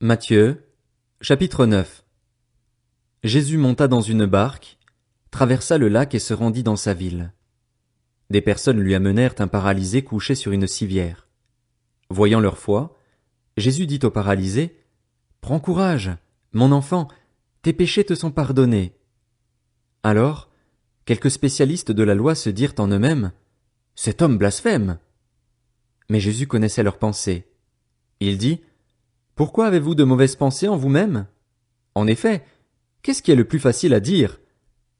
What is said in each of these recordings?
Matthieu, chapitre 9. Jésus monta dans une barque, traversa le lac et se rendit dans sa ville. Des personnes lui amenèrent un paralysé couché sur une civière. Voyant leur foi, Jésus dit au paralysé, « Prends courage, mon enfant, tes péchés te sont pardonnés. » Alors, quelques spécialistes de la loi se dirent en eux-mêmes, « Cet homme blasphème. » Mais Jésus connaissait leurs pensées. Il dit, « Pourquoi avez-vous de mauvaises pensées en vous-même? En effet, qu'est-ce qui est le plus facile à dire?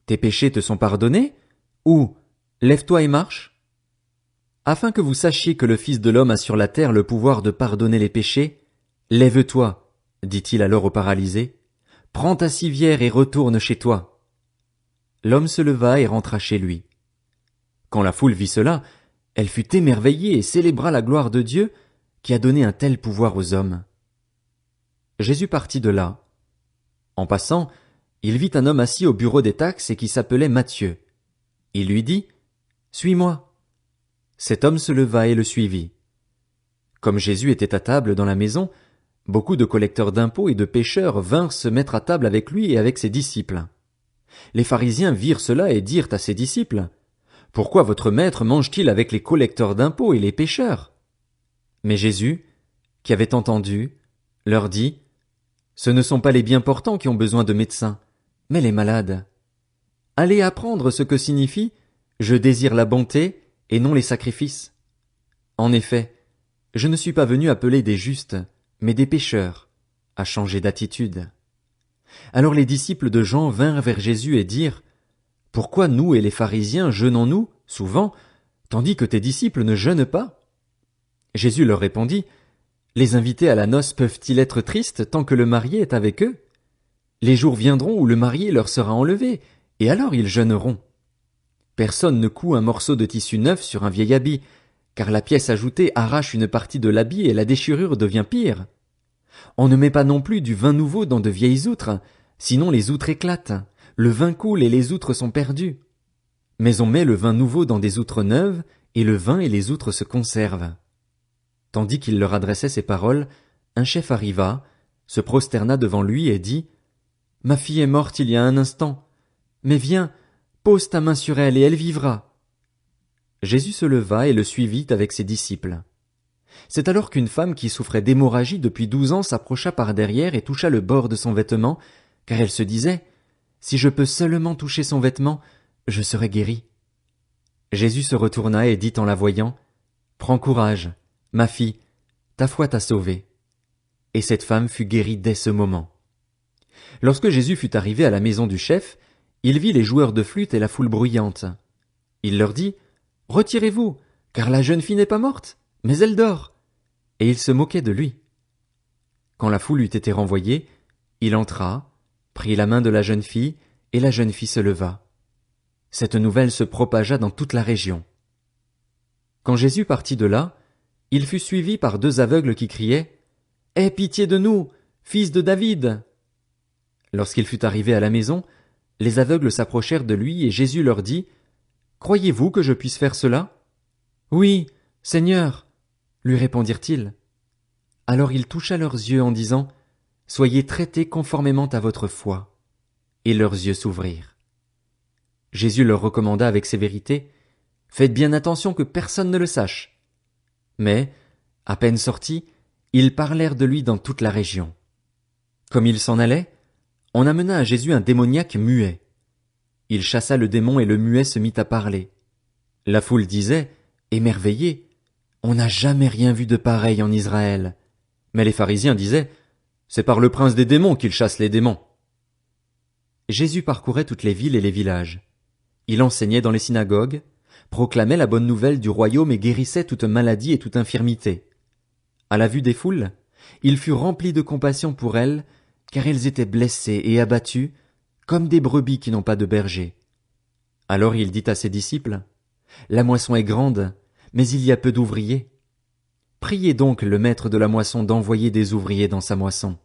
Tes péchés te sont pardonnés? Ou lève-toi et marche? Afin que vous sachiez que le Fils de l'homme a sur la terre le pouvoir de pardonner les péchés, lève-toi, dit-il alors au paralysé, prends ta civière et retourne chez toi. L'homme se leva et rentra chez lui. Quand la foule vit cela, elle fut émerveillée et célébra la gloire de Dieu qui a donné un tel pouvoir aux hommes. Jésus partit de là. En passant, il vit un homme assis au bureau des taxes et qui s'appelait Matthieu. Il lui dit, « Suis-moi. » Cet homme se leva et le suivit. Comme Jésus était à table dans la maison, beaucoup de collecteurs d'impôts et de pécheurs vinrent se mettre à table avec lui et avec ses disciples. Les pharisiens virent cela et dirent à ses disciples, « Pourquoi votre maître mange-t-il avec les collecteurs d'impôts et les pécheurs? » Mais Jésus, qui avait entendu, leur dit, « Ce ne sont pas les bien portants qui ont besoin de médecins, mais les malades. Allez apprendre ce que signifie « Je désire la bonté » et non les sacrifices. En effet, je ne suis pas venu appeler des justes, mais des pécheurs, à changer d'attitude. » Alors les disciples de Jean vinrent vers Jésus et dirent, « Pourquoi nous et les pharisiens jeûnons-nous, souvent, tandis que tes disciples ne jeûnent pas? » Jésus leur répondit, « Les invités à la noce peuvent-ils être tristes tant que le marié est avec eux? Les jours viendront où le marié leur sera enlevé, et alors ils jeûneront. Personne ne coud un morceau de tissu neuf sur un vieil habit, car la pièce ajoutée arrache une partie de l'habit et la déchirure devient pire. On ne met pas non plus du vin nouveau dans de vieilles outres, sinon les outres éclatent, le vin coule et les outres sont perdues. Mais on met le vin nouveau dans des outres neuves, et le vin et les outres se conservent. » Tandis qu'il leur adressait ces paroles, un chef arriva, se prosterna devant lui et dit, « Ma fille est morte il y a un instant, mais viens, pose ta main sur elle et elle vivra. » Jésus se leva et le suivit avec ses disciples. C'est alors qu'une femme qui souffrait d'hémorragie depuis 12 ans s'approcha par derrière et toucha le bord de son vêtement, car elle se disait, « Si je peux seulement toucher son vêtement, je serai guérie. » Jésus se retourna et dit en la voyant, « Prends courage, ma fille, ta foi t'a sauvée. » Et cette femme fut guérie dès ce moment. Lorsque Jésus fut arrivé à la maison du chef, il vit les joueurs de flûte et la foule bruyante. Il leur dit, « Retirez-vous, car la jeune fille n'est pas morte, mais elle dort. » Et il se moquait de lui. Quand la foule eut été renvoyée, il entra, prit la main de la jeune fille, et la jeune fille se leva. Cette nouvelle se propagea dans toute la région. Quand Jésus partit de là, il fut suivi par 2 aveugles qui criaient, « Aie pitié de nous, fils de David !» Lorsqu'il fut arrivé à la maison, les aveugles s'approchèrent de lui et Jésus leur dit, « Croyez-vous que je puisse faire cela? »« Oui, Seigneur, » lui répondirent-ils. Alors il toucha leurs yeux en disant, « Soyez traités conformément à votre foi. » Et leurs yeux s'ouvrirent. Jésus leur recommanda avec sévérité, « Faites bien attention que personne ne le sache. » Mais, à peine sortis, ils parlèrent de lui dans toute la région. Comme il s'en allait, on amena à Jésus un démoniaque muet. Il chassa le démon et le muet se mit à parler. La foule disait, émerveillée, « On n'a jamais rien vu de pareil en Israël. » Mais les pharisiens disaient, « C'est par le prince des démons qu'il chasse les démons. » Jésus parcourait toutes les villes et les villages. Il enseignait dans les synagogues, proclamait la bonne nouvelle du royaume et guérissait toute maladie et toute infirmité. À la vue des foules, il fut rempli de compassion pour elles, car elles étaient blessées et abattues, comme des brebis qui n'ont pas de berger. Alors il dit à ses disciples, « La moisson est grande, mais il y a peu d'ouvriers. Priez donc le maître de la moisson d'envoyer des ouvriers dans sa moisson. »